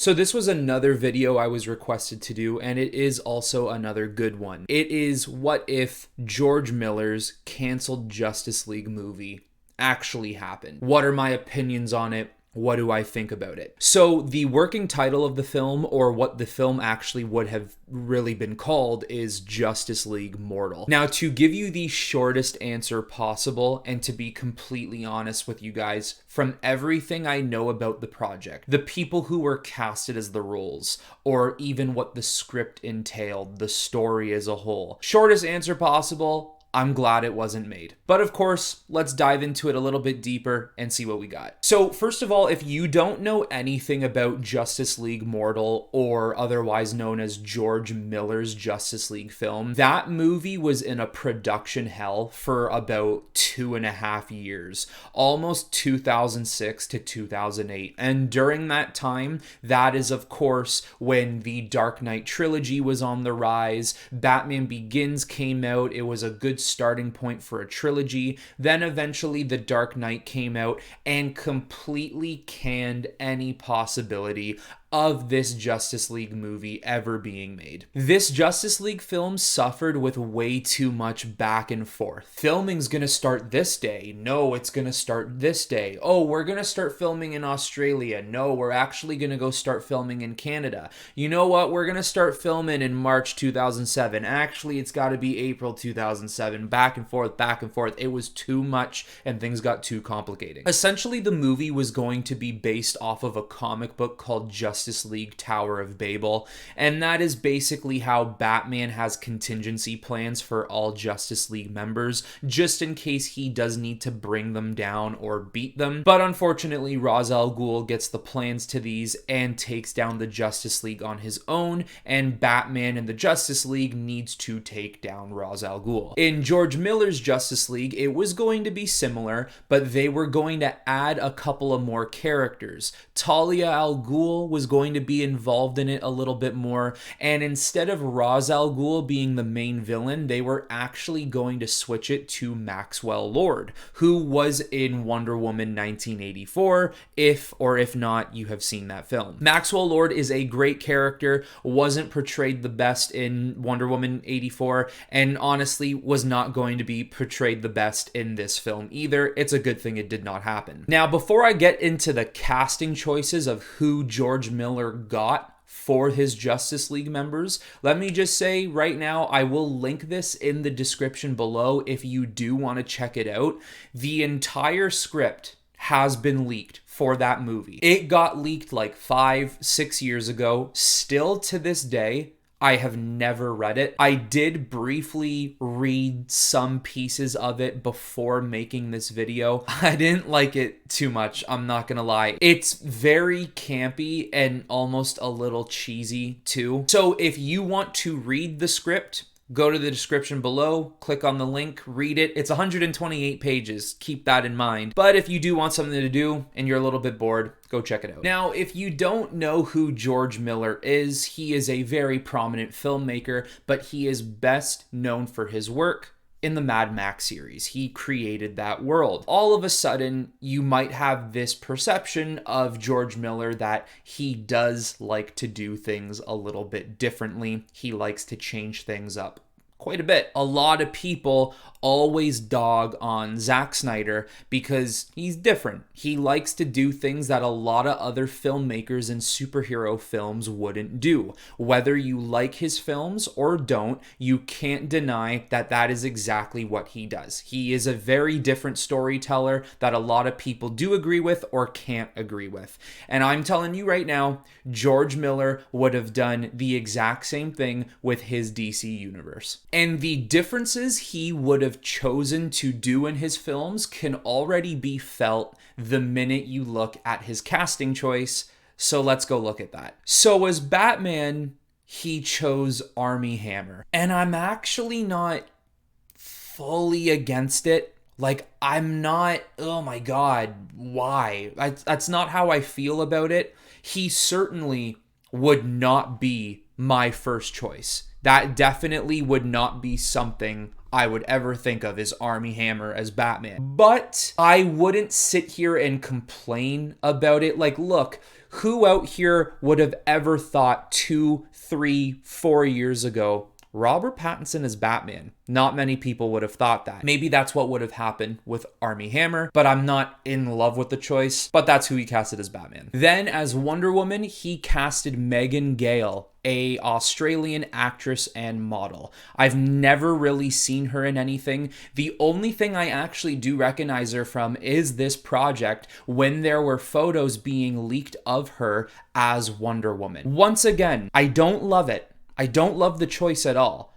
So this was another video I was requested to do, and it is also another good one. It is what if George Miller's canceled Justice League movie actually happened? What are my opinions on it? What do I think about it? So the working title of the film, or what the film actually would have really been called, is Justice League Mortal. Now, to give you the shortest answer possible, and to be completely honest with you guys, from everything I know about the project, the people who were casted as the roles, or even what the script entailed, the story as a whole, shortest answer possible, I'm glad it wasn't made. But of course, let's dive into it a little bit deeper and see what we got. So first of all, if you don't know anything about Justice League Mortal, or otherwise known as George Miller's Justice League film, that movie was in a production hell for about 2.5 years, almost 2006 to 2008. And during that time, that is of course when the Dark Knight trilogy was on the rise, Batman Begins came out, it was a good starting point for a trilogy. Then eventually The Dark Knight came out and completely canned any possibility of this Justice League movie ever being made. This Justice League film suffered with way too much back and forth. Filming's gonna start this day. No, it's gonna start this day. Oh, we're gonna start filming in Australia. No, we're actually gonna go start filming in Canada. You know what? We're gonna start filming in March 2007. Actually, it's gotta be April 2007. Back and forth, back and forth. It was too much and things got too complicated. Essentially, the movie was going to be based off of a comic book called Justice League Tower of Babel, and that is basically how Batman has contingency plans for all Justice League members, just in case he does need to bring them down or beat them. But unfortunately, Ra's al Ghul gets the plans to these and takes down the Justice League on his own, and Batman and the Justice League needs to take down Ra's al Ghul. In George Miller's Justice League, it was going to be similar, but they were going to add a couple of more characters. Talia al Ghul was going to be involved in it a little bit more, and instead of Ra's al Ghul being the main villain, they were actually going to switch it to Maxwell Lord, who was in Wonder Woman 1984, if not, you have seen that film. Maxwell Lord is a great character, wasn't portrayed the best in Wonder Woman 84, and honestly was not going to be portrayed the best in this film either. It's a good thing it did not happen. Now, before I get into the casting choices of who George Miller got for his Justice League members, let me just say right now, I will link this in the description below if you do want to check it out. The entire script has been leaked for that movie. It got leaked like 5-6 years ago. Still to this day, I have never read it. I did briefly read some pieces of it before making this video. I didn't like it too much, I'm not gonna lie. It's very campy and almost a little cheesy too. So if you want to read the script, go to the description below, click on the link, read it. It's 128 pages, keep that in mind. But if you do want something to do and you're a little bit bored, go check it out. Now, if you don't know who George Miller is, he is a very prominent filmmaker, but he is best known for his work in the Mad Max series. He created that world. All of a sudden, you might have this perception of George Miller that he does like to do things a little bit differently. He likes to change things up quite a bit. A lot of people always dog on Zack Snyder because he's different. He likes to do things that a lot of other filmmakers in superhero films wouldn't do. Whether you like his films or don't, you can't deny that that is exactly what he does. He is a very different storyteller that a lot of people do agree with or can't agree with. And I'm telling you right now, George Miller would have done the exact same thing with his DC universe. And the differences he would have chosen to do in his films can already be felt the minute you look at his casting choice. So let's go look at that. So as Batman, he chose Armie Hammer. And I'm actually not fully against it. Like, I'm not, oh my God, why? That's not how I feel about it. He certainly would not be my first choice. That definitely would not be something I would ever think of as Armie Hammer as Batman. But I wouldn't sit here and complain about it. Like, look, Who out here would have ever thought 2, 3, 4 years ago Robert Pattinson as Batman? Not many people would have thought that. Maybe that's what would have happened with Armie Hammer, but I'm not in love with the choice, but that's who he casted as Batman. Then as Wonder Woman, he casted Megan Gale, a Australian actress and model. I've never really seen her in anything. The only thing I actually do recognize her from is this project when there were photos being leaked of her as Wonder Woman. Once again, I don't love it. I don't love the choice at all.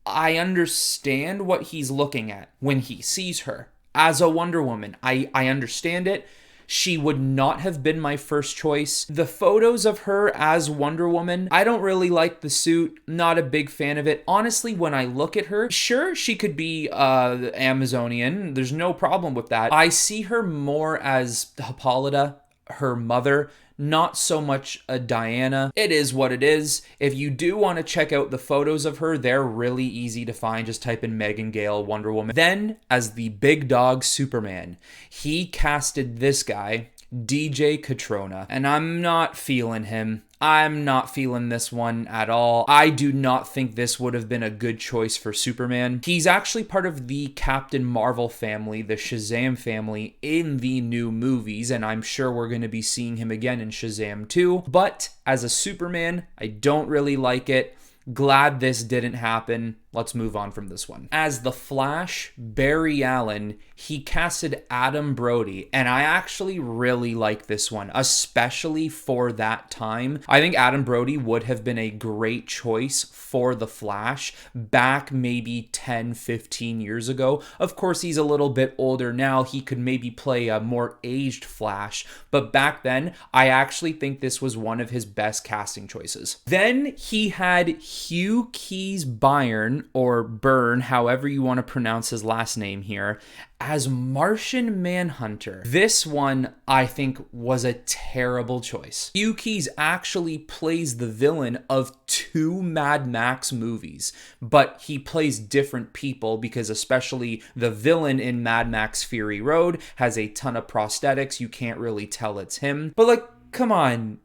I understand what he's looking at when he sees her as a Wonder Woman. I understand it. She would not have been my first choice. The photos of her as Wonder Woman, I don't really like the suit. Not a big fan of it. Honestly, when I look at her, sure, she could be Amazonian. There's no problem with that. I see her more as Hippolyta, her mother, not so much a Diana. It is what it is. If you do want to check out the photos of her, they're really easy to find. Just type in Megan Gale, Wonder Woman. Then, as the big dog Superman, he casted this guy, DJ Catrona, and I'm not feeling him. I'm not feeling this one at all. I do not think this would have been a good choice for Superman. He's actually part of the Captain Marvel family, the Shazam family in the new movies, and I'm sure we're going to be seeing him again in Shazam 2. But as a Superman, I don't really like it. Glad this didn't happen. Let's move on from this one. As the Flash, Barry Allen, he casted Adam Brody, and I actually really like this one, especially for that time. I think Adam Brody would have been a great choice for the Flash back maybe 10, 15 years ago. Of course, he's a little bit older now. He could maybe play a more aged Flash, but back then, I actually think this was one of his best casting choices. Then he had Hugh Keys Byrne, or Byrne, however you want to pronounce his last name here, as Martian Manhunter. This one, I think, was a terrible choice. Hugh Keys actually plays the villain of 2 Mad Max movies, but he plays different people because especially the villain in Mad Max Fury Road has a ton of prosthetics. You can't really tell it's him. But like, come on,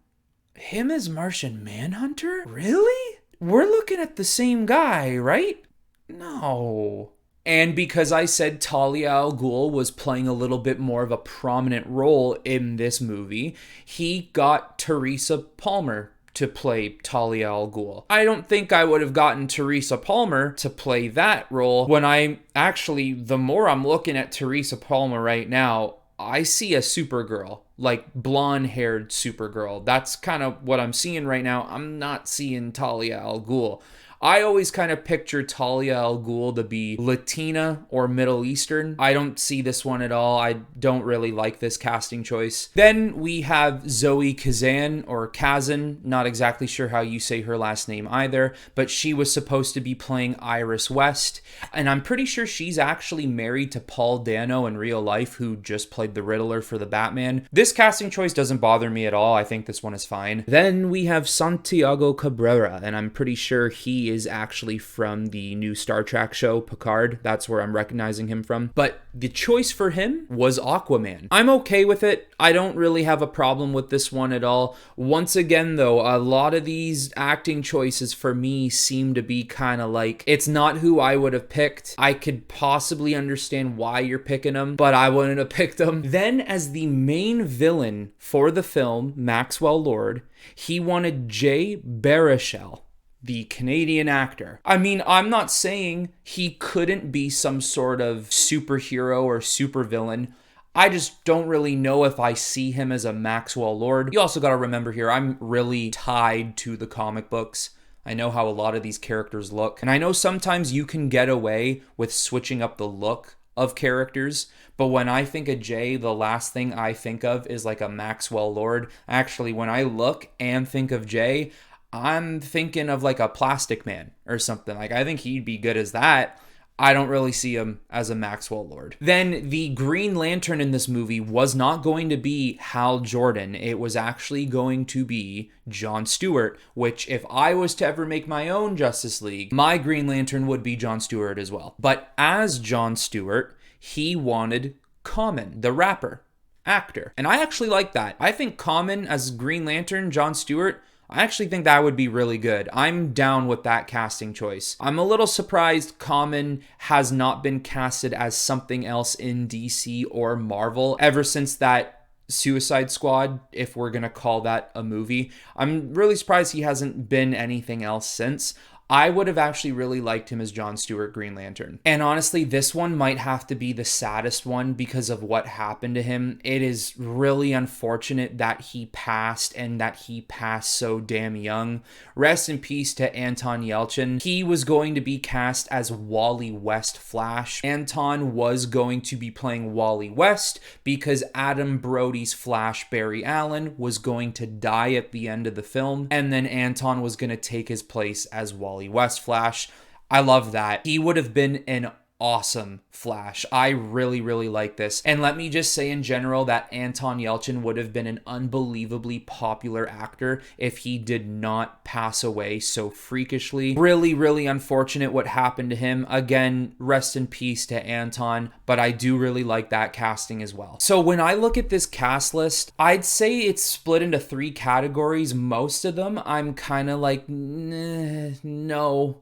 him as Martian Manhunter? Really? We're looking at the same guy, right? No. And because I said Talia al Ghul was playing a little bit more of a prominent role in this movie, he got Teresa Palmer to play Talia al Ghul. I don't think I would have gotten Teresa Palmer to play that role when the more I'm looking at Teresa Palmer right now, I see a Supergirl, like blonde-haired Supergirl. That's kind of what I'm seeing right now. I'm not seeing Talia al Ghul. I always kind of picture Talia al Ghul to be Latina or Middle Eastern. I don't see this one at all. I don't really like this casting choice. Then we have Zoe Kazan, or Kazan, not exactly sure how you say her last name either, but she was supposed to be playing Iris West, and I'm pretty sure she's actually married to Paul Dano in real life, who just played the Riddler for the Batman. This casting choice doesn't bother me at all. I think this one is fine. Then we have Santiago Cabrera, and I'm pretty sure he is actually from the new Star Trek show, Picard. That's where I'm recognizing him from. But the choice for him was Aquaman. I'm okay with it. I don't really have a problem with this one at all. Once again, though, a lot of these acting choices for me seem to be kind of like, it's not who I would have picked. I could possibly understand why you're picking them, but I wouldn't have picked them. Then, as the main villain for the film, Maxwell Lord, he wanted Jay Baruchel, the Canadian actor. I mean, I'm not saying he couldn't be some sort of superhero or supervillain. I just don't really know if I see him as a Maxwell Lord. You also got to remember here, I'm really tied to the comic books. I know how a lot of these characters look. And I know sometimes you can get away with switching up the look of characters, but when I think of Jay, the last thing I think of is like a Maxwell Lord. Actually, when I look and think of Jay, I'm thinking of like a Plastic Man or something. Like, I think he'd be good as that. I don't really see him as a Maxwell Lord. Then the Green Lantern in this movie was not going to be Hal Jordan. It was actually going to be John Stewart, which if I was to ever make my own Justice League, my Green Lantern would be John Stewart as well. But as John Stewart, he wanted Common, the rapper. actor. And I actually like that. I think Common as Green Lantern, Jon Stewart, I actually think that would be really good. I'm down with that casting choice. I'm a little surprised Common has not been casted as something else in DC or Marvel ever since that Suicide Squad, if we're gonna call that a movie. I'm really surprised he hasn't been anything else since. I would have actually really liked him as Jon Stewart Green Lantern. And honestly, this one might have to be the saddest one because of what happened to him. It is really unfortunate that he passed and that he passed so damn young. Rest in peace to Anton Yelchin. He was going to be cast as Wally West Flash. Anton was going to be playing Wally West because Adam Brody's Flash, Barry Allen, was going to die at the end of the film. And then Anton was going to take his place as Wally West Flash. I love that. He would have been an awesome Flash. I really, really like this. And let me just say in general that Anton Yelchin would have been an unbelievably popular actor if he did not pass away so freakishly. Really, really unfortunate what happened to him. Again, rest in peace to Anton, but I do really like that casting as well. So when I look at this cast list, I'd say it's split into 3 categories. Most of them I'm kind of like, no,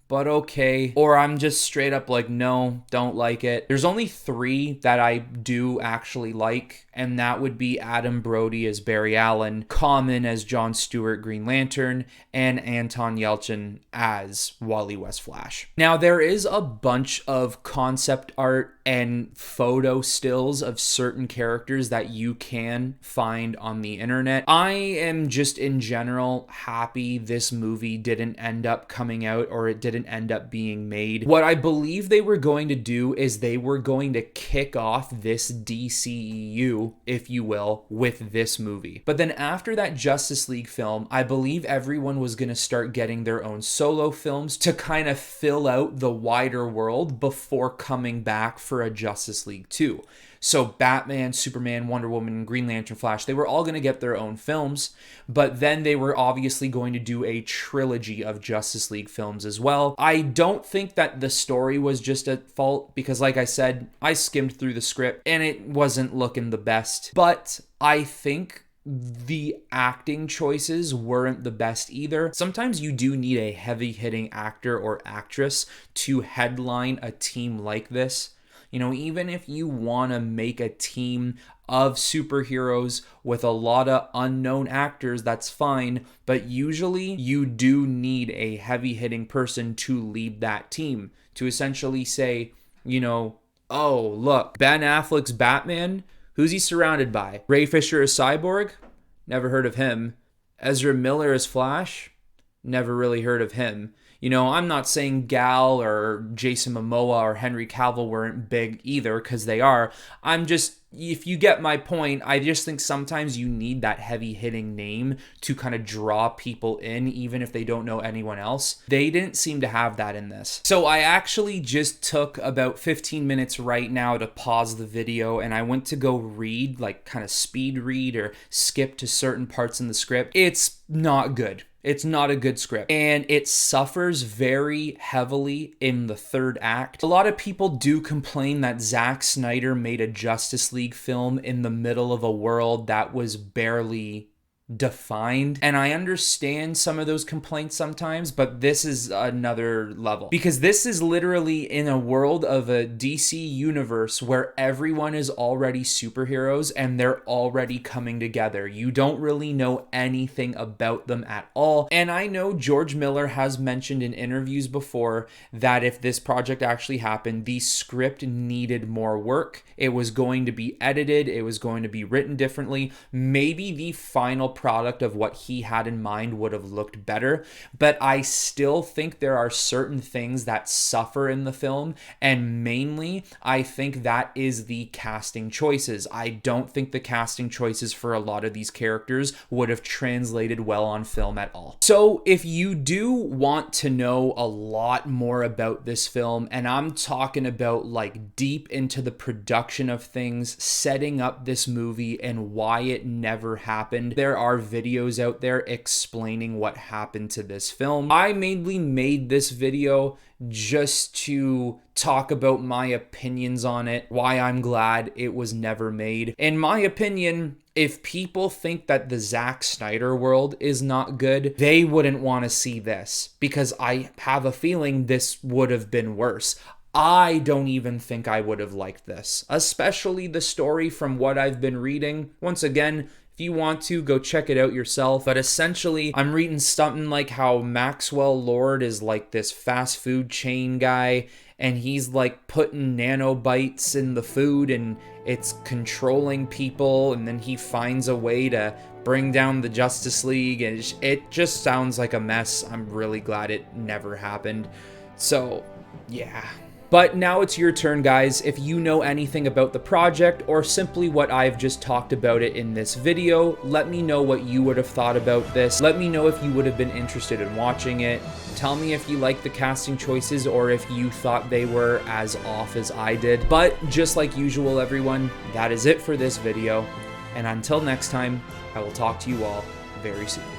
but okay. Or I'm just straight up like, no, don't like it. There's only 3 that I do actually like, and that would be Adam Brody as Barry Allen, Common as Jon Stewart Green Lantern, and Anton Yelchin as Wally West Flash. Now, there is a bunch of concept art and photo stills of certain characters that you can find on the internet. I am just in general happy this movie didn't end up coming out, or it didn't end up being made. What I believe they were going to do is they were going to kick off this DCEU, if you will, with this movie. But then after that Justice League film, I believe everyone was going to start getting their own solo films to kind of fill out the wider world before coming back for a Justice League 2. So Batman, Superman, Wonder Woman, Green Lantern, Flash, they were all going to get their own films, but then they were obviously going to do a trilogy of Justice League films as well. I don't think that the story was just at fault because, like I said, I skimmed through the script and it wasn't looking the best, but I think the acting choices weren't the best either. Sometimes you do need a heavy-hitting actor or actress to headline a team like this. You know, even if you want to make a team of superheroes with a lot of unknown actors, that's fine. But usually you do need a heavy-hitting person to lead that team, to essentially say, you know, oh, look, Ben Affleck's Batman, who's he surrounded by? Ray Fisher is Cyborg? Never heard of him. Ezra Miller is Flash? Never really heard of him. You know, I'm not saying Gal or Jason Momoa or Henry Cavill weren't big either, because they are. I'm just, if you get my point, I just think sometimes you need that heavy-hitting name to kind of draw people in, even if they don't know anyone else. They didn't seem to have that in this. So I actually just took about 15 minutes right now to pause the video, and I went to go read, like kind of speed read or skip to certain parts in the script. It's not good. It's not a good script, and it suffers very heavily in the third act. A lot of people do complain that Zack Snyder made a Justice League film in the middle of a world that was barely defined, and I understand some of those complaints sometimes, but this is another level, because this is literally in a world of a DC universe where everyone is already superheroes and they're already coming together. You don't really know anything about them at all, and I know George Miller has mentioned in interviews before that if this project actually happened, the script needed more work. It was going to be edited, it was going to be written differently. Maybe the final product of what he had in mind would have looked better, but I still think there are certain things that suffer in the film, and mainly I think that is the casting choices. I don't think the casting choices for a lot of these characters would have translated well on film at all. So if you do want to know a lot more about this film, and I'm talking about like deep into the production of things, setting up this movie and why it never happened, there are videos out there explaining what happened to this film. I mainly made this video just to talk about my opinions on it, why I'm glad it was never made. In my opinion, if people think that the Zack Snyder world is not good, they wouldn't want to see this, because I have a feeling this would have been worse. I don't even think I would have liked this, especially the story from what I've been reading. Once again, if you want to, go check it out yourself. But essentially, I'm reading something like how Maxwell Lord is like this fast food chain guy, and he's like putting nanobites in the food and it's controlling people, and then he finds a way to bring down the Justice League, and it just sounds like a mess. I'm really glad it never happened. So, yeah. But now it's your turn, guys. If you know anything about the project or simply what I've just talked about it in this video, let me know what you would have thought about this. Let me know if you would have been interested in watching it. Tell me if you like the casting choices or if you thought they were as off as I did. But just like usual, everyone, that is it for this video. And until next time, I will talk to you all very soon.